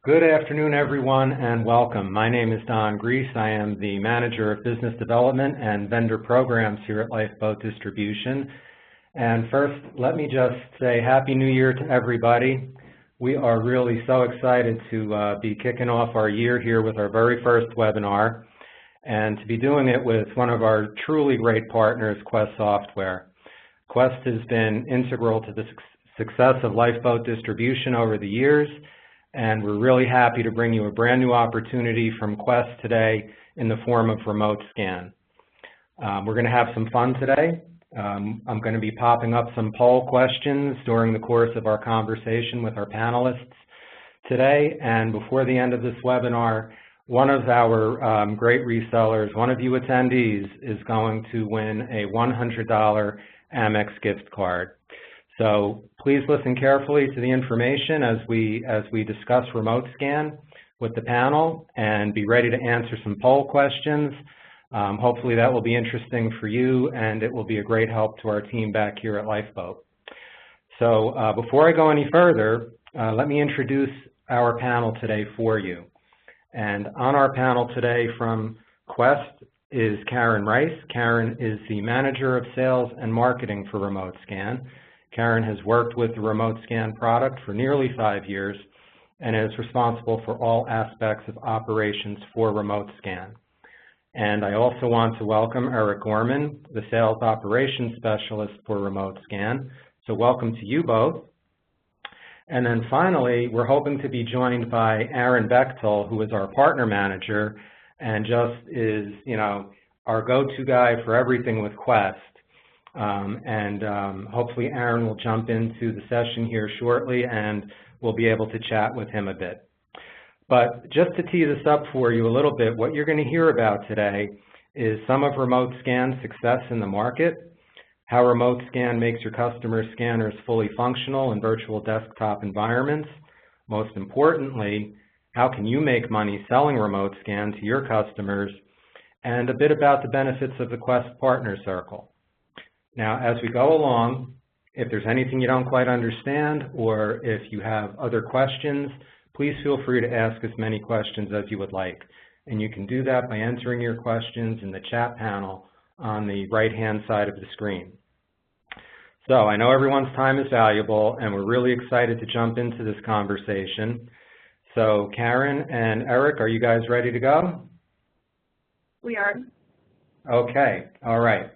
Good afternoon, everyone, and welcome. My name is Don Grease. I am the Manager of Business Development and Vendor Programs here at Lifeboat Distribution. And first, let me just say Happy New Year to everybody. We are really so excited to be kicking off our year here with our very first webinar, and to be doing it with one of our truly great partners, Quest Software. Quest has been integral to the success of Lifeboat Distribution over the years, and we're really happy to bring you a brand new opportunity from Quest today in the form of RemoteScan. We're going to have some fun today. I'm going to be popping up some poll questions during the course of our conversation with our panelists today, and before the end of this webinar, one of our great resellers, one of you attendees, is going to win a $100 Amex gift card. So please listen carefully to the information as we discuss RemoteScan with the panel, and be ready to answer some poll questions. Hopefully that will be interesting for you, and it will be a great help to our team back here at Lifeboat. So before I go any further, let me introduce our panel today for you. And on our panel today from Quest is Karen Rice. Karen is the Manager of Sales and Marketing for RemoteScan. Karen has worked with the RemoteScan product for nearly 5 years and is responsible for all aspects of operations for RemoteScan. And I also want to welcome Eric Gorman, the Sales Operations Specialist for RemoteScan. So welcome to you both. And then finally, we're hoping to be joined by Aaron Bechtel, who is our Partner Manager and just is, our go-to guy for everything with Quest. Hopefully Aaron will jump into the session here shortly, and we'll be able to chat with him a bit. But just to tee this up for you a little bit, what you're going to hear about today is some of RemoteScan's success in the market, how RemoteScan makes your customer scanners fully functional in virtual desktop environments. Most importantly, how can you make money selling RemoteScan to your customers, and a bit about the benefits of the Quest Partner Circle. Now, as we go along, if there's anything you don't quite understand, or if you have other questions, please feel free to ask as many questions as you would like. And you can do that by entering your questions in the chat panel on the right-hand side of the screen. So I know everyone's time is valuable, and we're really excited to jump into this conversation. So Karen and Eric, are you guys ready to go? We are. Okay, all right.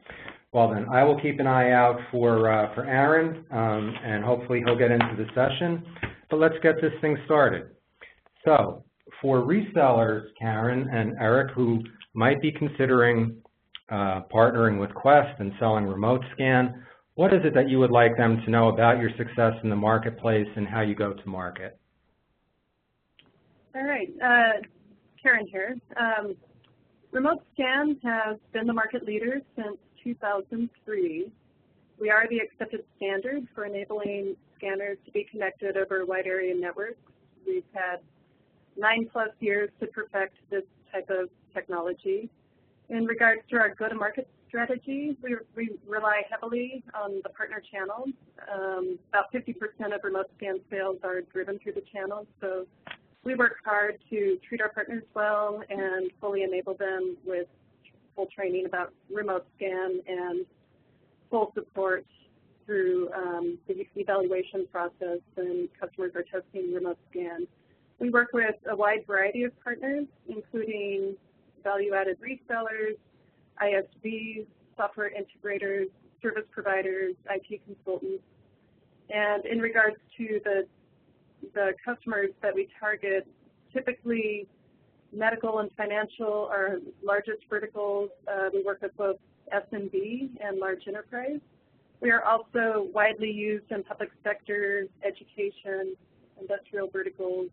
Well then, I will keep an eye out for Aaron, and hopefully he'll get into the session. But let's get this thing started. So, for resellers, Karen and Eric, who might be considering partnering with Quest and selling RemoteScan, what is it that you would like them to know about your success in the marketplace and how you go to market? All right, Karen here. RemoteScan has been the market leader since 2003. We are the accepted standard for enabling scanners to be connected over wide area networks. We've had 9+ years to perfect this type of technology. In regards to our go-to-market strategy, we rely heavily on the partner channel. About 50% of RemoteScan sales are driven through the channel, so we work hard to treat our partners well and fully enable them with full training about RemoteScan and full support through the evaluation process when customers are testing RemoteScan. We work with a wide variety of partners, including value-added resellers, ISVs, software integrators, service providers, IT consultants. And in regards to the customers that we target, typically medical and financial are largest verticals. We work with both SMB and large enterprise. We are also widely used in public sector, education, industrial verticals,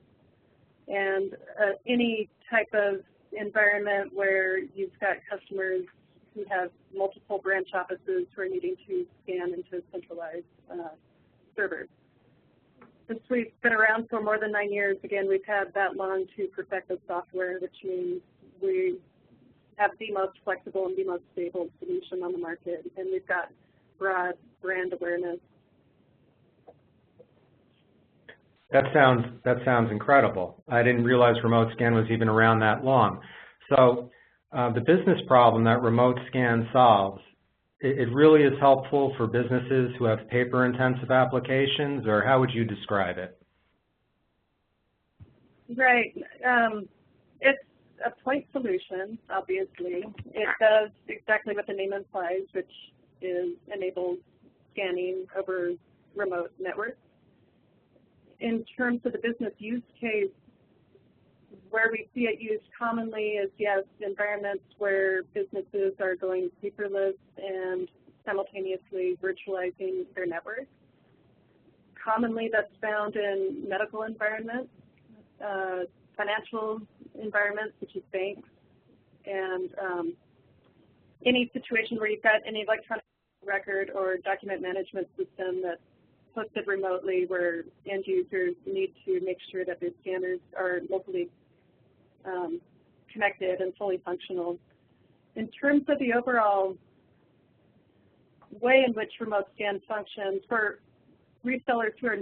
and any type of environment where you've got customers who have multiple branch offices who are needing to scan into centralized servers. Since we've been around for more than 9 years, again, we've had that long to perfect the software, which means we have the most flexible and the most stable solution on the market, and we've got broad brand awareness. That sounds incredible. I didn't realize RemoteScan was even around that long. So the business problem that RemoteScan solves, it really is helpful for businesses who have paper-intensive applications, or how would you describe it? Right. It's a point solution, obviously. It does exactly what the name implies, which is enables scanning over remote networks. In terms of the business use case, where we see it used commonly is, yes, environments where businesses are going paperless and simultaneously virtualizing their networks. Commonly, that's found in medical environments, financial environments such as banks, and any situation where you've got an electronic record or document management system that's hosted remotely where end users need to make sure that their scanners are locally connected and fully functional. In terms of the overall way in which RemoteScan functions, for resellers who are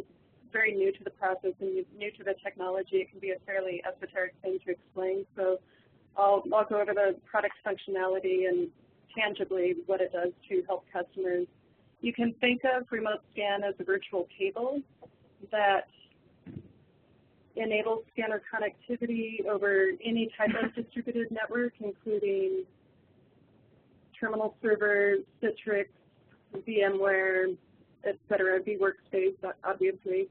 very new to the process and new to the technology, it can be a fairly esoteric thing to explain. So I'll go over the product functionality and tangibly what it does to help customers. You can think of RemoteScan as a virtual cable that enables scanner connectivity over any type of distributed network, including terminal servers, Citrix, VMware, et cetera, vWorkspace, obviously,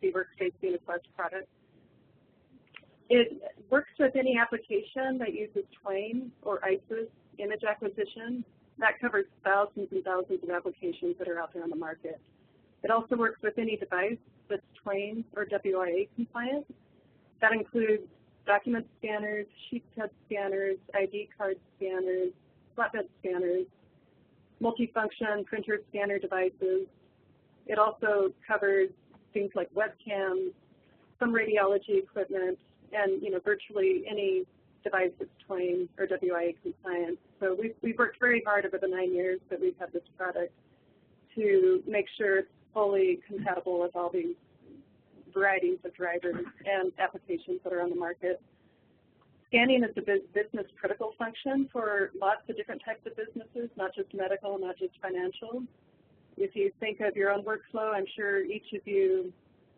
vWorkspace being a Quest product. It works with any application that uses Twain or ISIS image acquisition. That covers thousands and thousands of applications that are out there on the market. It also works with any device that's Twain or WIA compliant. That includes document scanners, sheet fed scanners, ID card scanners, flatbed scanners, multifunction printer scanner devices. It also covers things like webcams, some radiology equipment, and virtually any device that's Twain or WIA compliant. So we've worked very hard over the 9 years that we've had this product to make sure it's fully compatible with all these varieties of drivers and applications that are on the market. Scanning is a business critical function for lots of different types of businesses, not just medical, not just financial. If you think of your own workflow, I'm sure each of you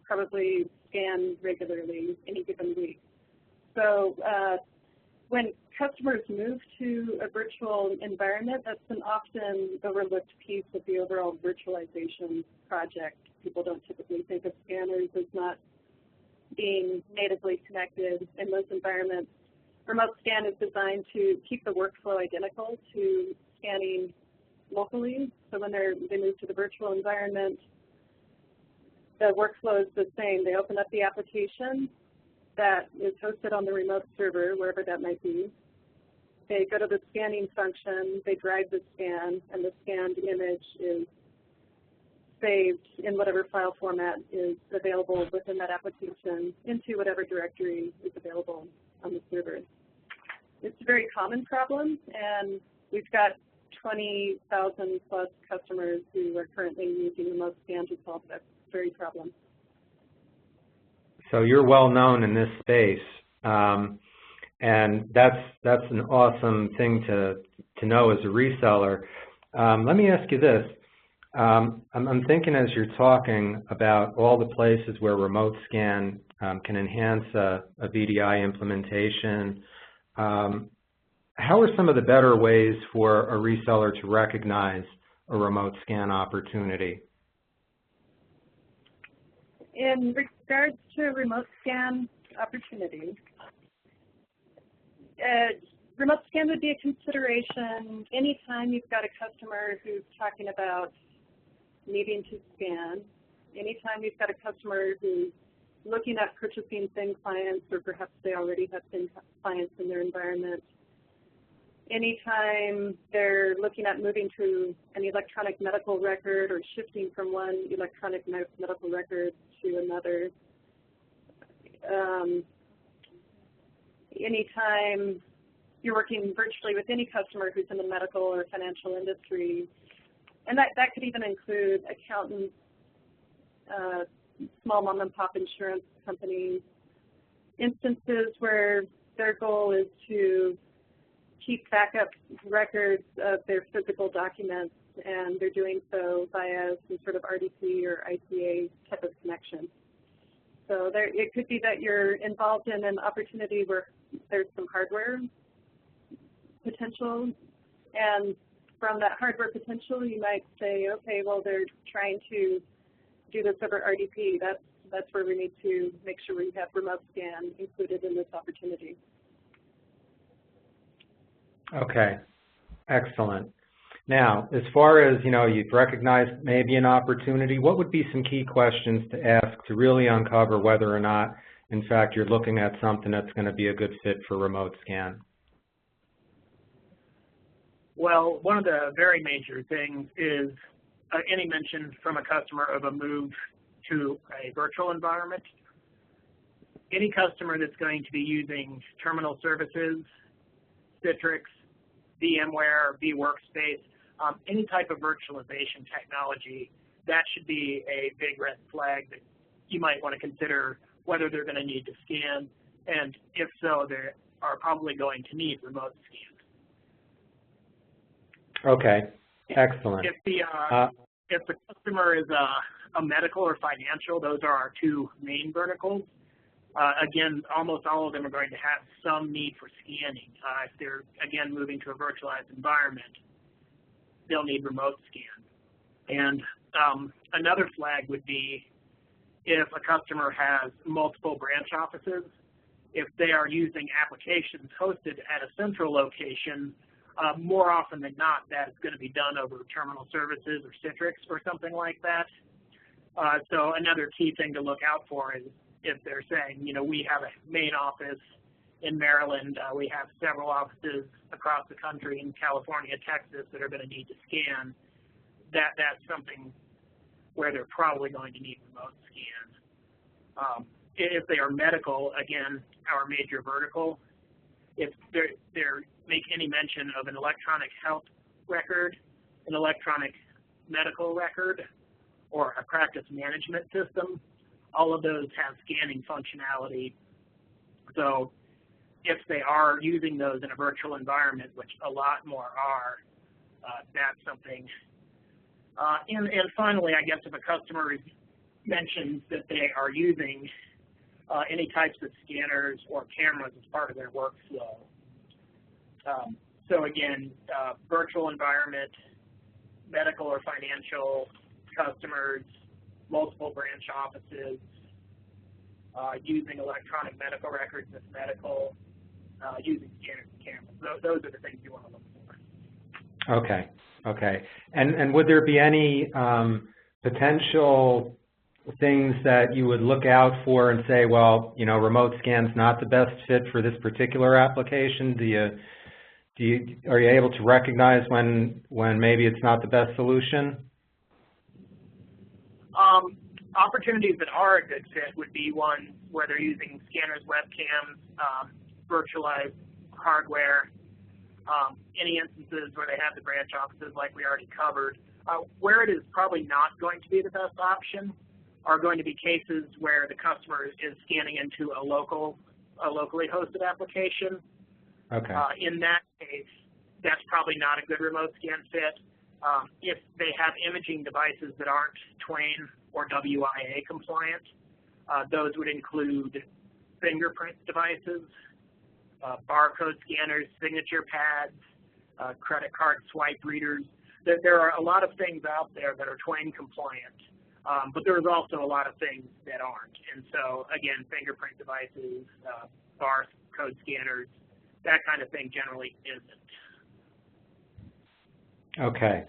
probably scan regularly any given week. So when customers move to a virtual environment, that's an often overlooked piece of the overall virtualization project. People don't typically think of scanners as not being natively connected in those environments. RemoteScan is designed to keep the workflow identical to scanning locally. So when they move to the virtual environment, the workflow is the same. They open up the application that is hosted on the remote server, wherever that might be. They go to the scanning function, they drive the scan, and the scanned image is saved in whatever file format is available within that application into whatever directory is available on the server. It's a very common problem, and we've got 20,000 plus customers who are currently using RemoteScan to solve that very problem. So you're well known in this space, and that's an awesome thing to know as a reseller. Let me ask you this. I'm thinking as you're talking about all the places where RemoteScan can enhance a VDI implementation. How are some of the better ways for a reseller to recognize a RemoteScan opportunity? In regards to RemoteScan opportunity, RemoteScan would be a consideration anytime you've got a customer who's talking about needing to scan, anytime you've got a customer who's looking at purchasing thin clients, or perhaps they already have thin clients in their environment, anytime they're looking at moving to an electronic medical record or shifting from one electronic medical record to another, anytime you're working virtually with any customer who's in the medical or financial industry, and that could even include accountants, small mom-and-pop insurance companies, instances where their goal is to keep backup records of their physical documents, and they're doing so via some sort of RDP or ICA type of connection. So it could be that you're involved in an opportunity where there's some hardware potential, and from that hardware potential, you might say, okay, well, they're trying to do this over RDP. That's where we need to make sure we have RemoteScan included in this opportunity. Okay, excellent. Now, as far as, you've recognized maybe an opportunity, what would be some key questions to ask to really uncover whether or not, in fact, you're looking at something that's going to be a good fit for RemoteScan? Well, one of the very major things is any mention from a customer of a move to a virtual environment. Any customer that's going to be using terminal services, Citrix, VMware, vWorkspace, any type of virtualization technology, that should be a big red flag that you might want to consider whether they're going to need to scan, and if so, they are probably going to need remote scan. Okay, excellent. If the customer is a medical or financial, those are our two main verticals. Again, almost all of them are going to have some need for scanning. If they're, again, moving to a virtualized environment, they'll need remote scan. And another flag would be if a customer has multiple branch offices, if they are using applications hosted at a central location, more often than not, that is going to be done over terminal services or Citrix or something like that. So another key thing to look out for is if they're saying, we have a main office in Maryland, we have several offices across the country in California, Texas that are going to need to scan, that's something where they're probably going to need remote scan. If they are medical, again, our major vertical, if they're make any mention of an electronic health record, an electronic medical record, or a practice management system, all of those have scanning functionality. So if they are using those in a virtual environment, which a lot more are, that's something. And finally, I guess if a customer mentions that they are using any types of scanners or cameras as part of their workflow. So again, virtual environment, medical or financial customers, multiple branch offices, using electronic medical records as medical, using scanners and cameras. Those are the things you want to look for. Okay, okay. And would there be any potential things that you would look out for and say, well, remote scan's not the best fit for this particular application? Are you able to recognize when maybe it's not the best solution? Opportunities that are a good fit would be one where they're using scanners, webcams, virtualized hardware, any instances where they have the branch offices like we already covered. Where it is probably not going to be the best option are going to be cases where the customer is scanning into a locally hosted application. Okay. In that case, that's probably not a good remote scan fit. If they have imaging devices that aren't Twain or WIA compliant, those would include fingerprint devices, barcode scanners, signature pads, credit card swipe readers. There are a lot of things out there that are Twain compliant, but there's also a lot of things that aren't. And so, again, fingerprint devices, barcode scanners, that kind of thing generally isn't. Okay.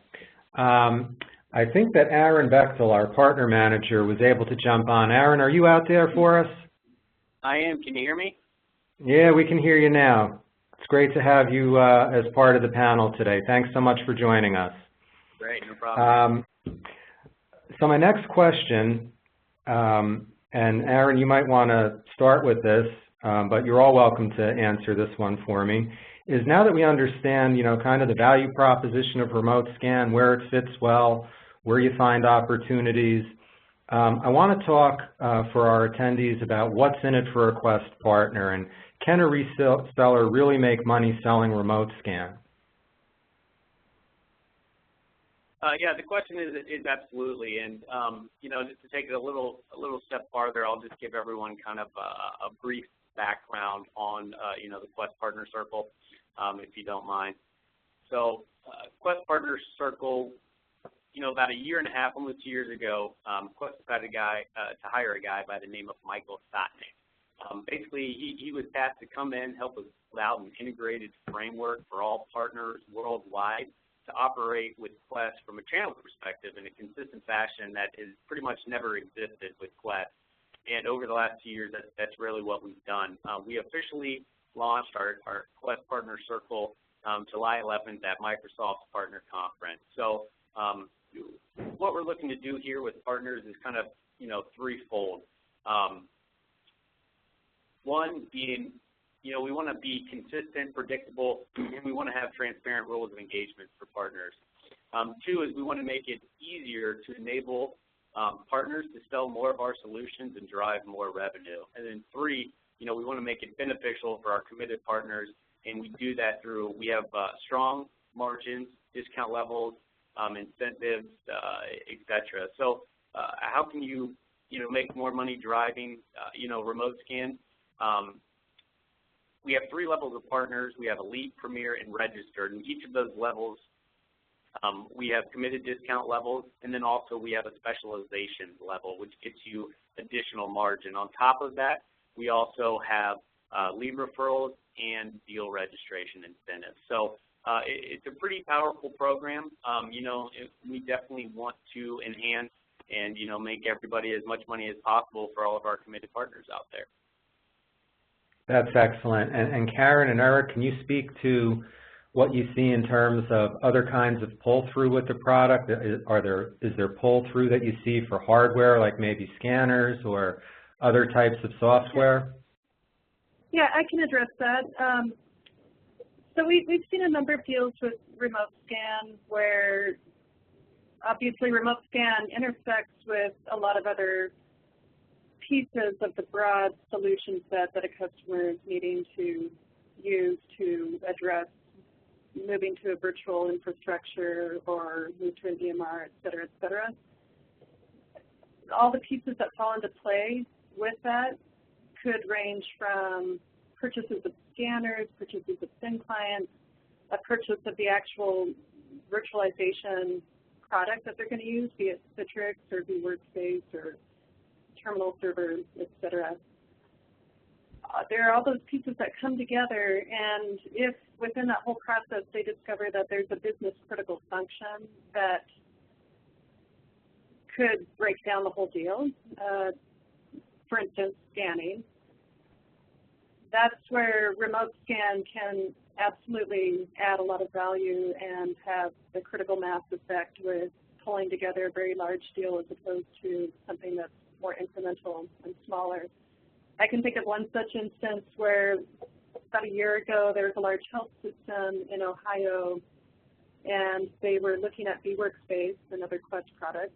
I think that Aaron Bechtel, our partner manager, was able to jump on. Aaron, are you out there for us? I am. Can you hear me? Yeah, we can hear you now. It's great to have you as part of the panel today. Thanks so much for joining us. Great, no problem. So my next question, and Aaron, you might want to start with this, but you're all welcome to answer this one for me, is now that we understand, kind of the value proposition of remote scan, where it fits well, where you find opportunities, I want to talk for our attendees about what's in it for a Quest partner, and can a reseller really make money selling RemoteScan? Yeah, the question is absolutely, and you know, just to take it a little step farther, I'll just give everyone kind of a brief background on you know, the Quest Partner Circle, if you don't mind. So Quest Partner Circle, you know, about a year and a half, almost 2 years ago, Quest decided to hire a guy by the name of Michael Stotnick. Basically, he was tasked to come in, help us build out an integrated framework for all partners worldwide to operate with Quest from a channel perspective in a consistent fashion that has pretty much never existed with Quest. And over the last 2 years, that's really what we've done. We officially launched our Quest Partner Circle July 11th at Microsoft's Partner Conference. So what we're looking to do here with partners is kind of, you know, threefold. One being, you know, we want to be consistent, predictable, and we want to have transparent rules of engagement for partners. Two is we want to make it easier to enable partners to sell more of our solutions and drive more revenue. And then three, you know, we want to make it beneficial for our committed partners, and we do that through, we have strong margins, discount levels, incentives, et cetera. So how can you, you know, make more money driving, you know, RemoteScan? We have 3 levels of partners. We have Elite, Premier, and Registered. And each of those levels, we have committed discount levels, and then also we have a specialization level, which gets you additional margin. On top of that, we also have lead referrals and deal registration incentives. So it's a pretty powerful program. You know, we definitely want to enhance and, you know, make everybody as much money as possible for all of our committed partners out there. That's excellent. And Karen and Eric, can you speak to what you see in terms of other kinds of pull-through with the product? Is there pull-through that you see for hardware, like maybe scanners or other types of software? Yeah, I can address that. So we've seen a number of deals with RemoteScan where obviously RemoteScan intersects with a lot of other pieces of the broad solution set that a customer is needing to use to address moving to a virtual infrastructure or move to an EMR, et cetera, et cetera. All the pieces that fall into play with that could range from purchases of scanners, purchases of thin clients, a purchase of the actual virtualization product that they're going to use, be it Citrix or vWorkspace or terminal servers, et cetera. There are all those pieces that come together, and if within that whole process they discover that there's a business critical function that could break down the whole deal, for instance, scanning, that's where RemoteScan can absolutely add a lot of value and have the critical mass effect with pulling together a very large deal as opposed to something that's more incremental and smaller. I can think of one such instance where about a year ago there was a large health system in Ohio, and they were looking at vWorkspace, another Quest product,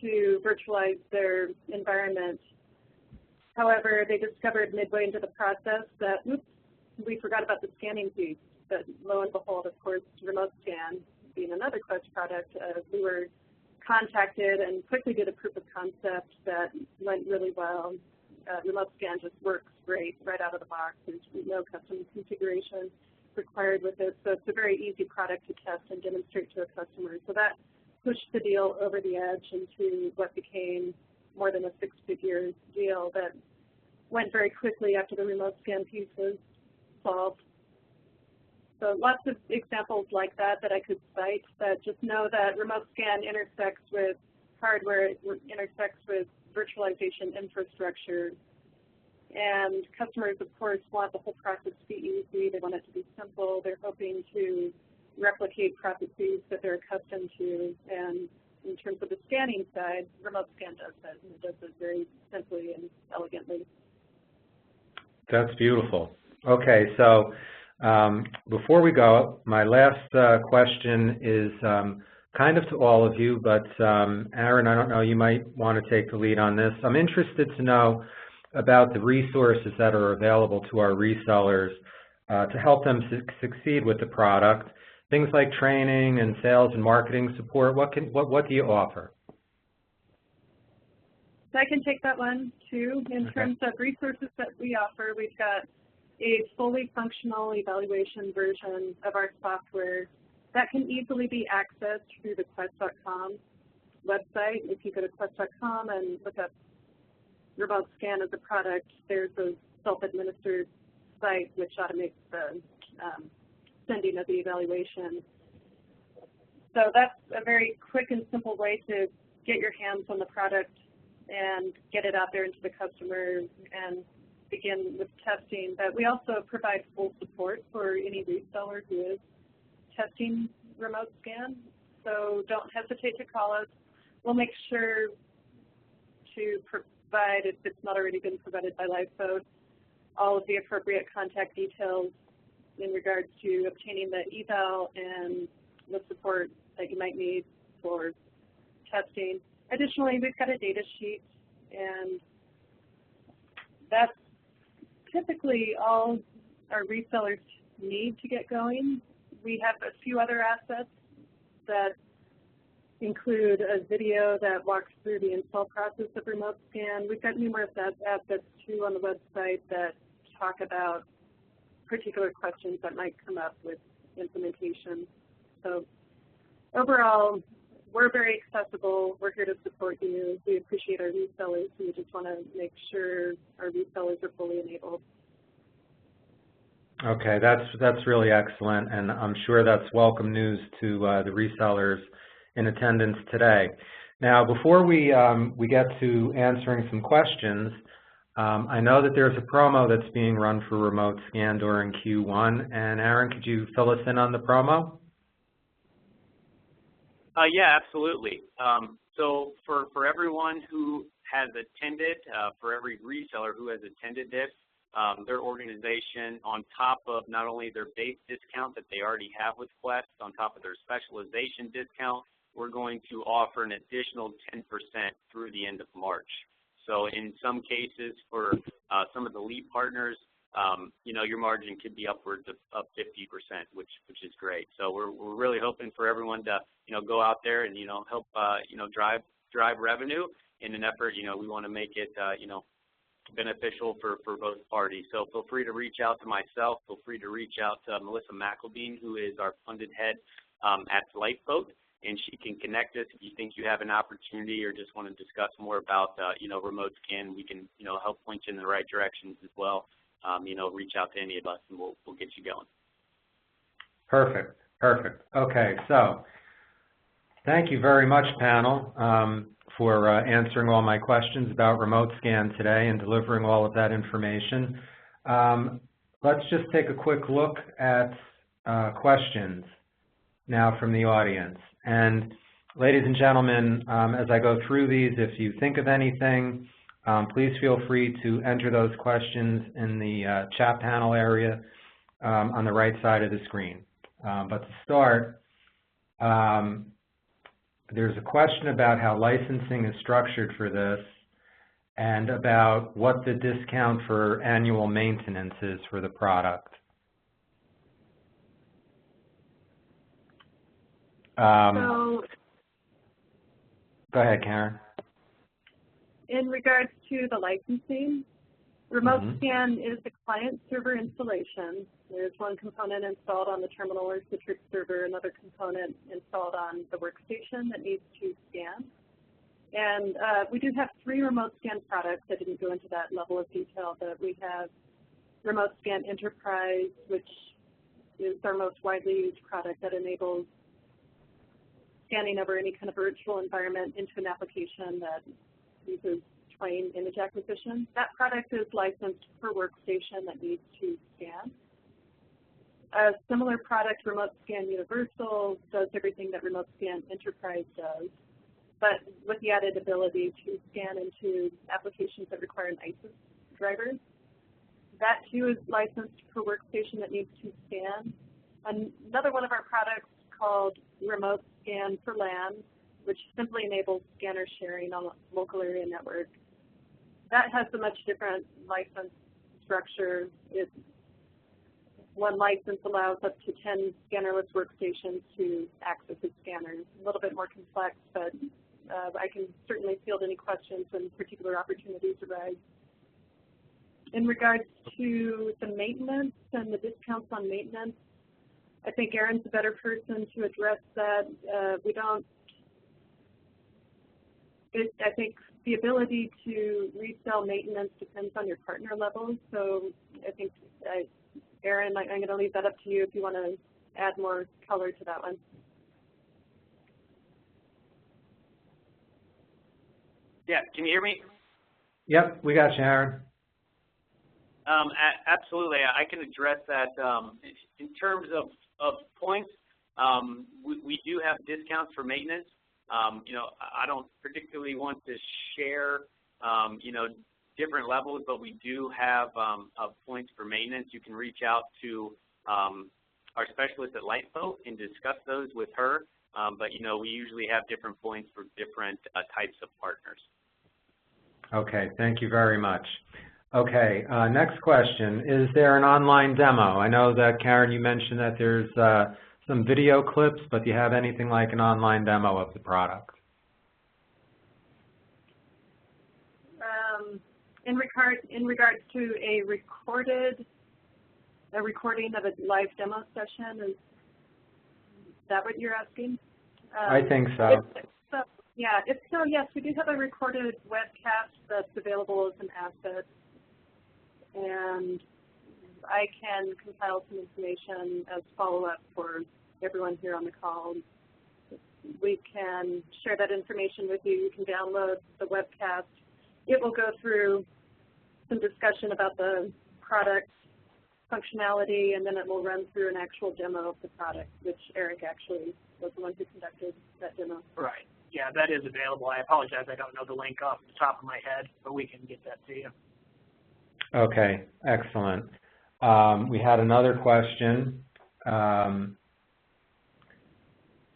to virtualize their environment. However, they discovered midway into the process that, oops, we forgot about the scanning piece. But lo and behold, of course, RemoteScan, being another Quest product, we were contacted and quickly did a proof of concept that went really well. RemoteScan just works great right out of the box. There's no custom configuration required with it, so it's a very easy product to test and demonstrate to a customer. So that pushed the deal over the edge into what became more than a 6-figure deal that went very quickly after the RemoteScan piece was solved. So lots of examples like that that I could cite, that just know that RemoteScan intersects with hardware, it intersects with virtualization infrastructure. And customers, of course, want the whole process to be easy. They want it to be simple. They're hoping to replicate processes that they're accustomed to. And in terms of the scanning side, RemoteScan does that, and it does it very simply and elegantly. That's beautiful. Okay, so before we go, my last question is kind of to all of you, but Aaron, I don't know, you might want to take the lead on this. I'm interested to know about the resources that are available to our resellers to help them succeed with the product. Things like training and sales and marketing support. What do you offer? So I can take that one too. In terms of resources that we offer, we've got a fully functional evaluation version of our software that can easily be accessed through the Quest.com website. If you go to Quest.com and look up RemoteScan as a product, there's a self-administered site which automates the sending of the evaluation. So that's a very quick and simple way to get your hands on the product and get it out there into the customer and begin with testing. But we also provide full support for any reseller who is testing RemoteScan. So don't hesitate to call us. We'll make sure to provide, if it's not already been provided by Lifeboat, all of the appropriate contact details in regards to obtaining the eval and the support that you might need for testing. Additionally, we've got a data sheet, and that's typically all our resellers need to get going. We have a few other assets that include a video that walks through the install process of RemoteScan. We've got numerous assets too on the website that talk about particular questions that might come up with implementation. So overall, we're very accessible. We're here to support you. We appreciate our resellers. We just want to make sure our resellers are fully enabled. Okay, that's really excellent, and I'm sure that's welcome news to the resellers in attendance today. Now, before we get to answering some questions, I know that there's a promo that's being run for RemoteScan during Q1, and Aaron, could you fill us in on the promo? Yeah, absolutely. So for everyone who has attended, for every reseller who has attended this, their organization, on top of not only their base discount that they already have with Quest, on top of their specialization discount, we're going to offer an additional 10% through the end of March. So in some cases, for some of the lead partners, you know, your margin could be upwards of 50%, which is great. So we're really hoping for everyone to, you know, go out there and, you know, help, you know, drive revenue in an effort. You know, we want to make it, you know, beneficial for both parties. So feel free to reach out to myself. Feel free to reach out to Melissa McElbean, who is our funded head at Lifeboat, and she can connect us if you think you have an opportunity or just want to discuss more about, you know, RemoteScan. We can, you know, help point you in the right directions as well. You know, reach out to any of us and we'll get you going. Perfect, perfect. Okay, so thank you very much, panel, for answering all my questions about RemoteScan today and delivering all of that information. Let's just take a quick look at questions now from the audience. And ladies and gentlemen, as I go through these, if you think of anything, please feel free to enter those questions in the chat panel area on the right side of the screen. But to start, there's a question about how licensing is structured for this and about what the discount for annual maintenance is for the product. Go ahead, Karen. In regards to the licensing, RemoteScan is the client-server installation. There's one component installed on the terminal or Citrix server, another component installed on the workstation that needs to scan. And we do have 3 RemoteScan products. I didn't go into that level of detail, but we have RemoteScan Enterprise, which is our most widely used product that enables scanning over any kind of virtual environment into an application that uses Twain image acquisition. That product is licensed per workstation that needs to scan. A similar product, RemoteScan Universal, does everything that RemoteScan Enterprise does, but with the added ability to scan into applications that require an ISIS driver. That too is licensed per workstation that needs to scan. Another one of our products called RemoteScan for LAN, which simply enables scanner sharing on a local area network. That has a much different license structure. One license allows up to 10 scannerless workstations to access the scanners. A little bit more complex, but I can certainly field any questions when particular opportunities arise. In regards to the maintenance and the discounts on maintenance, I think Aaron's a better person to address that. I think the ability to resell maintenance depends on your partner level. So I think, Aaron, I'm going to leave that up to you if you want to add more color to that one. Yeah, can you hear me? Yep, we got you, Aaron. Absolutely, I can address that. In terms of points, we do have discounts for maintenance. You know, I don't particularly want to share, you know, different levels, but we do have points for maintenance. You can reach out to our specialist at Lifeboat and discuss those with her. But, you know, we usually have different points for different types of partners. Okay, thank you very much. Okay, next question. Is there an online demo? I know that, Karen, you mentioned that there's some video clips, but do you have anything like an online demo of the product? In regards to a recording of a live demo session, is that what you're asking? I think so. If so, yes, we do have a recorded webcast that's available as an asset, and I can compile some information as follow-up for everyone here on the call. We can share that information with you. You can download the webcast. It will go through some discussion about the product functionality, and then it will run through an actual demo of the product, which Eric actually was the one who conducted that demo. Right. Yeah, that is available. I apologize, I don't know the link off the top of my head, but we can get that to you. Okay, excellent. We had another question. And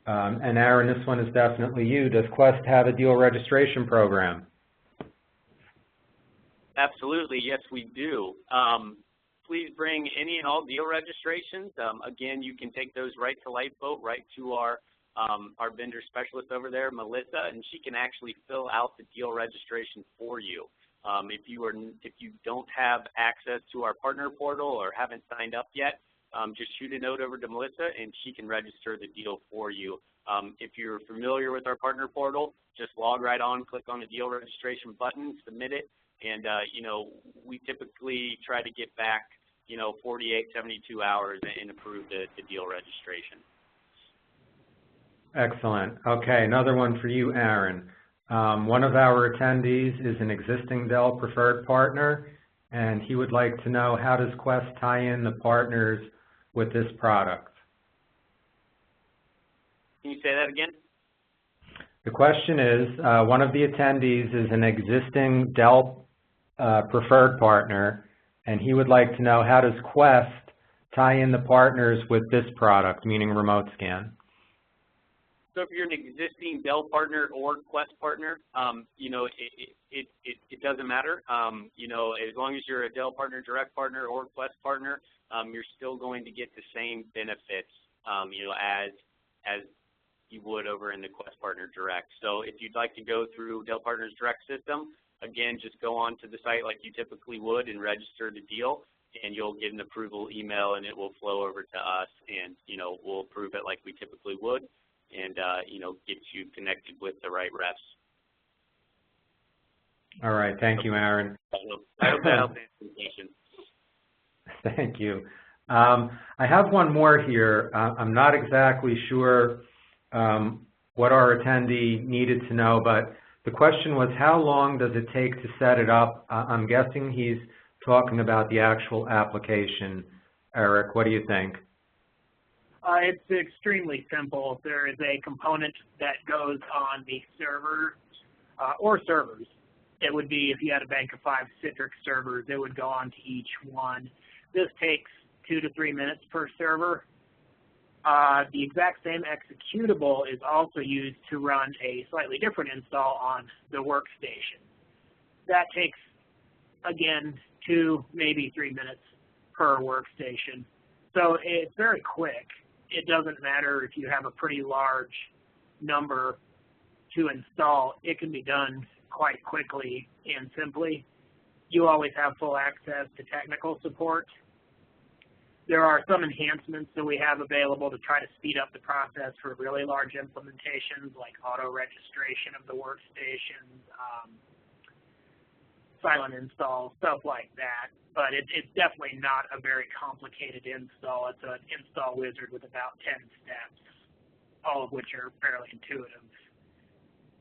Aaron, this one is definitely you. Does Quest have a deal registration program? Absolutely, yes, we do. Please bring any and all deal registrations. Again, you can take those right to Lifeboat, right to our vendor specialist over there, Melissa, and she can actually fill out the deal registration for you. If you don't have access to our partner portal or haven't signed up yet, just shoot a note over to Melissa and she can register the deal for you. If you're familiar with our partner portal, just log right on, click on the deal registration button, submit it, and you know, we typically try to get back, you know, 48, 72 hours and approve the deal registration. Excellent. Okay, another one for you, Aaron. One of our attendees is an existing Dell preferred partner, and he would like to know, how does Quest tie in the partners with this product? Can you say that again? The question is, one of the attendees is an existing Dell preferred partner, and he would like to know, how does Quest tie in the partners with this product, meaning RemoteScan? So if you're an existing Dell partner or Quest partner, you know, it doesn't matter. You know, as long as you're a Dell partner, direct partner, or Quest partner, you're still going to get the same benefits, you know, as you would over in the Quest partner direct. So if you'd like to go through Dell Partners Direct system, again, just go on to the site like you typically would and register the deal, and you'll get an approval email, and it will flow over to us, and, you know, we'll approve it like we typically would, and, you know, get you connected with the right reps. All right. Thank you, Aaron. I hope that helps answer the question. Thank you. I have one more here. I'm not exactly sure what our attendee needed to know, but the question was, how long does it take to set it up? I'm guessing he's talking about the actual application. Eric, what do you think? It's extremely simple. There is a component that goes on the server or servers. It would be, if you had a bank of 5 Citrix servers, it would go on to each one. This takes 2 to 3 minutes per server. The exact same executable is also used to run a slightly different install on the workstation. That takes, again, 2, maybe 3 minutes per workstation. So it's very quick. It doesn't matter if you have a pretty large number to install. It can be done quite quickly and simply. You always have full access to technical support. There are some enhancements that we have available to try to speed up the process for really large implementations, like auto registration of the workstations, silent install, stuff like that. But it's definitely not a very complicated install. It's an install wizard with about 10 steps, all of which are fairly intuitive.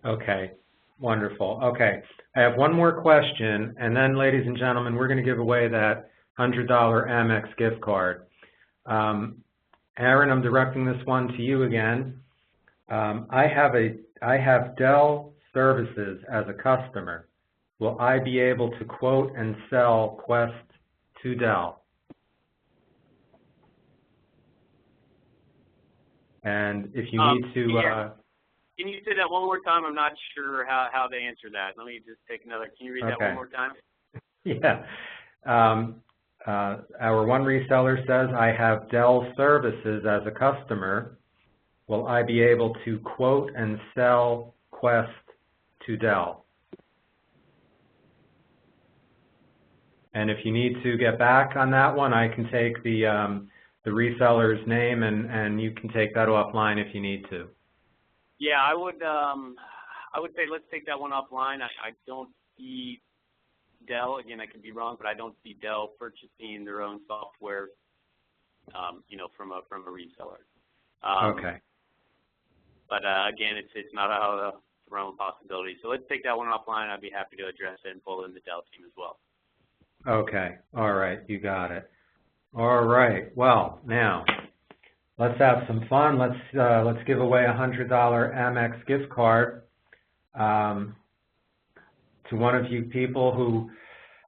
Okay, wonderful. Okay, I have one more question, and then, ladies and gentlemen, we're going to give away that $100 Amex gift card. Aaron, I'm directing this one to you again. I have Dell services as a customer. Will I be able to quote and sell Quest to Dell? And if you need to... Yeah. Can you say that one more time? I'm not sure how they answer that. Let me just take another. Can you read that one more time? Yeah. Our one reseller says, I have Dell services as a customer. Will I be able to quote and sell Quest to Dell? And if you need to get back on that one, I can take the reseller's name, and you can take that offline if you need to. Yeah, I would say let's take that one offline. I don't see Dell, again, I could be wrong, but I don't see Dell purchasing their own software, from a reseller. Okay. But again, it's not out of the realm of possibility. So let's take that one offline. I'd be happy to address it and pull in the Dell team as well. Okay. All right. You got it. All right. Well, now let's have some fun. Let's give away a $100 Amex gift card to one of you people who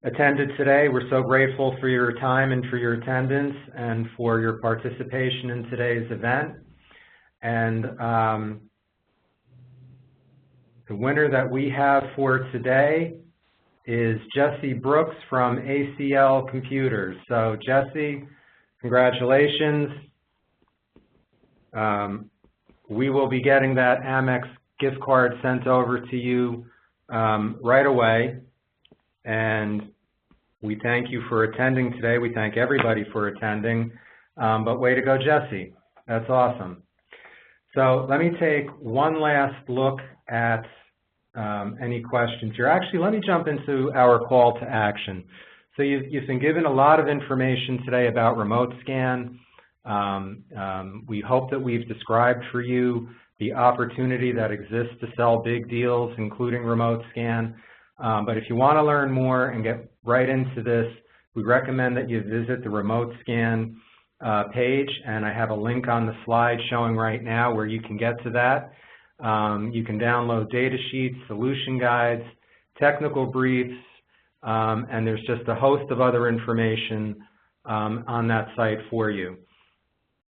attended today. We're so grateful for your time and for your attendance and for your participation in today's event. And the winner that we have for today is Jesse Brooks from ACL Computers. So Jesse, congratulations. We will be getting that Amex gift card sent over to you right away. And we thank you for attending today. We thank everybody for attending. But way to go, Jesse. That's awesome. So let me take one last look at any questions here. Actually, let me jump into our call to action. So you've been given a lot of information today about RemoteScan. We hope that we've described for you the opportunity that exists to sell big deals, including RemoteScan. But if you want to learn more and get right into this, we recommend that you visit the RemoteScan page, and I have a link on the slide showing right now where you can get to that. You can download data sheets, solution guides, technical briefs, and there's just a host of other information on that site for you.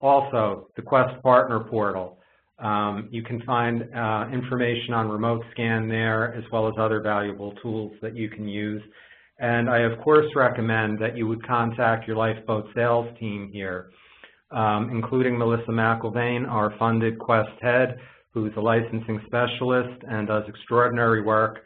Also, the Quest Partner Portal. You can find information on RemoteScan there, as well as other valuable tools that you can use. And I, of course, recommend that you would contact your Lifeboat sales team here, including Melissa McIlvain, our funded Quest head, who's a licensing specialist and does extraordinary work.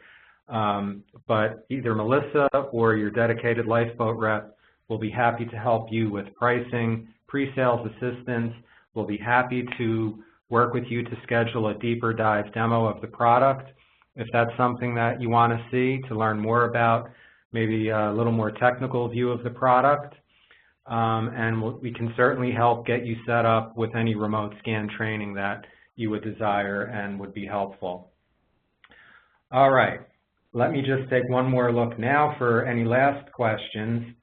But either Melissa or your dedicated Lifeboat rep will be happy to help you with pricing, pre-sales assistance. We'll be happy to work with you to schedule a deeper dive demo of the product. If that's something that you want to see, to learn more about maybe a little more technical view of the product. And we can certainly help get you set up with any RemoteScan training that you would desire and would be helpful. All right, let me just take one more look now for any last questions.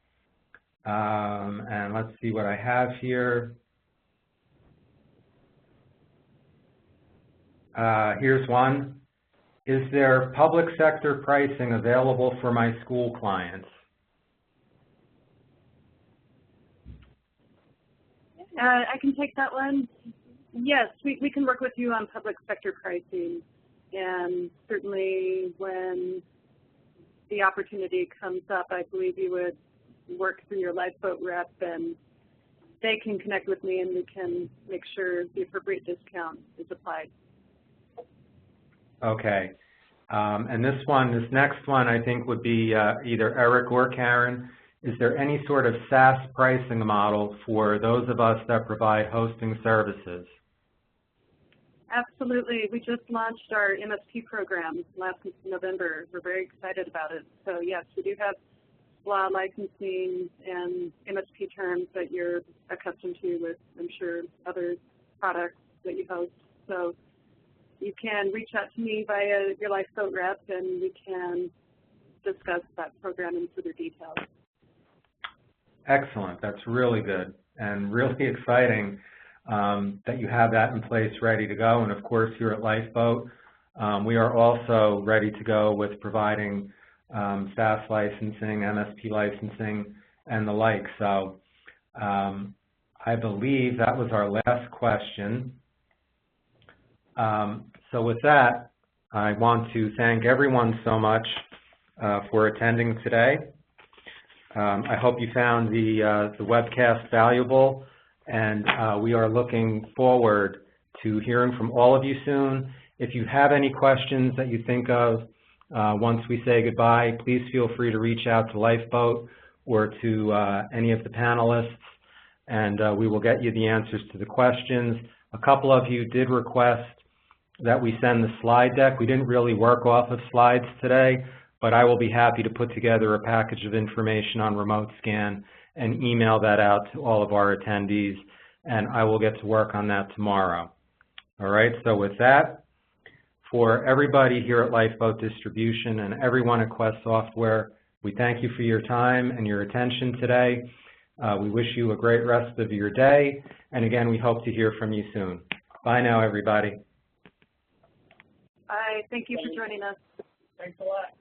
And let's see what I have here. Here's one. Is there public sector pricing available for my school clients? I can take that one. Yes, we can work with you on public sector pricing, and certainly when the opportunity comes up, I believe you would work through your lifeboat rep, and they can connect with me, and we can make sure the appropriate discount is applied. Okay. And this next one, I think would be either Eric or Karen. Is there any sort of SaaS pricing model for those of us that provide hosting services? Absolutely. We just launched our MSP program last November. We're very excited about it. So yes, we do have SLA licensing and MSP terms that you're accustomed to with, I'm sure, other products that you host. So you can reach out to me via your lifeboat rep, and we can discuss that program in further detail. Excellent. That's really good and really exciting that you have that in place ready to go. And of course, here at Lifeboat, we are also ready to go with providing SaaS licensing, MSP licensing, and the like. So I believe that was our last question. So with that, I want to thank everyone so much for attending today. I hope you found the webcast valuable, and we are looking forward to hearing from all of you soon. If you have any questions that you think of once we say goodbye, please feel free to reach out to Lifeboat or to any of the panelists, and we will get you the answers to the questions. A couple of you did request that we send the slide deck. We didn't really work off of slides today, but I will be happy to put together a package of information on RemoteScan and email that out to all of our attendees, and I will get to work on that tomorrow. All right, so with that, for everybody here at Lifeboat Distribution and everyone at Quest Software, we thank you for your time and your attention today. We wish you a great rest of your day, and again, we hope to hear from you soon. Bye now, everybody. Bye. Thank you for joining us. Thanks a lot.